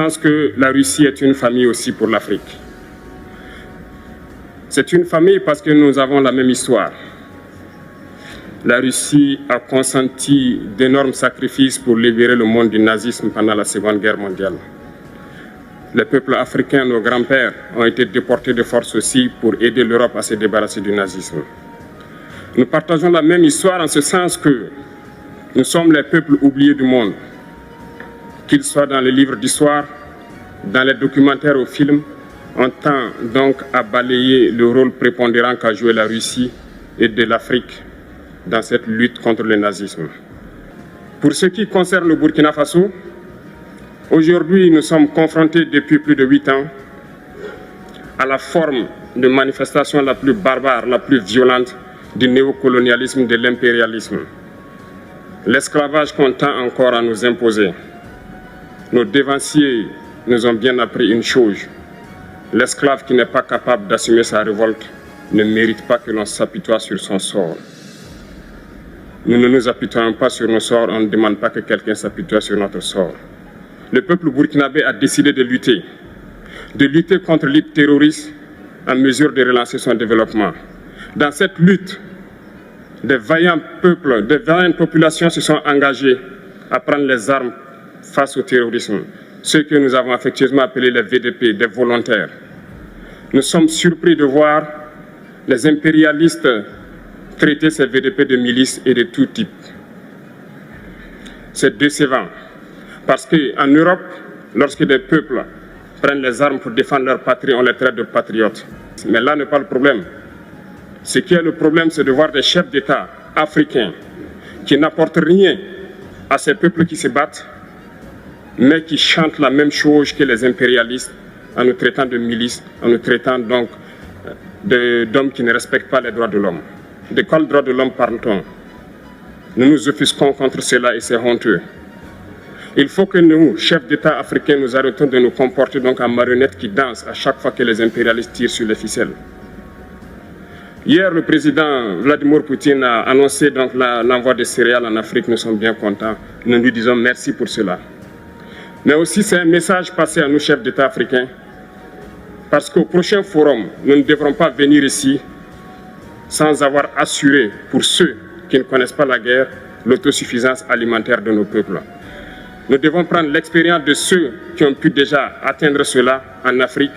Je pense que la Russie est une famille aussi pour l'Afrique. C'est une famille parce que nous avons la même histoire. La Russie a consenti d'énormes sacrifices pour libérer le monde du nazisme pendant la Seconde Guerre mondiale. Les peuples africains, nos grands-pères, ont été déportés de force aussi pour aider l'Europe à se débarrasser du nazisme. Nous partageons la même histoire en ce sens que nous sommes les peuples oubliés du monde. Qu'ils soient dans les livres d'histoire, dans les documentaires ou films, on tend donc à balayer le rôle prépondérant qu'a joué la Russie et de l'Afrique dans cette lutte contre le nazisme. Pour ce qui concerne le Burkina Faso, aujourd'hui nous sommes confrontés depuis plus de 8 ans à la forme de manifestation la plus barbare, la plus violente du néocolonialisme, de l'impérialisme. L'esclavage qu'on tend encore à nous imposer. Nos dévanciers nous ont bien appris une chose. L'esclave qui n'est pas capable d'assumer sa révolte ne mérite pas que l'on s'apitoie sur son sort. Nous ne nous apitoyons pas sur nos sorts, on ne demande pas que quelqu'un s'apitoie sur notre sort. Le peuple burkinabé a décidé de lutter contre le terrorisme en mesure de relancer son développement. Dans cette lutte, des vaillants peuples, des vaillantes populations se sont engagées à prendre les armes face au terrorisme, ceux que nous avons affectueusement appelés les VDP, des volontaires. Nous sommes surpris de voir les impérialistes traiter ces VDP de milices et de tout type. C'est décevant, parce qu'en Europe, lorsque des peuples prennent les armes pour défendre leur patrie, on les traite de patriotes. Mais là n'est pas le problème. Ce qui est le problème, c'est de voir des chefs d'État africains qui n'apportent rien à ces peuples qui se battent, mais qui chantent la même chose que les impérialistes en nous traitant de milices, en nous traitant donc d'hommes qui ne respectent pas les droits de l'homme. De quel droit de l'homme parle-t-on? Nous nous offusquons contre cela et c'est honteux. Il faut que nous, chefs d'État africains, nous arrêtons de nous comporter donc en marionnettes qui dansent à chaque fois que les impérialistes tirent sur les ficelles. Hier, le président Vladimir Poutine a annoncé donc l'envoi de céréales en Afrique. Nous sommes bien contents. Nous lui disons merci pour cela. Mais aussi, c'est un message passé à nous, chefs d'État africains, parce qu'au prochain forum, nous ne devrons pas venir ici sans avoir assuré, pour ceux qui ne connaissent pas la guerre, l'autosuffisance alimentaire de nos peuples. Nous devons prendre l'expérience de ceux qui ont pu déjà atteindre cela en Afrique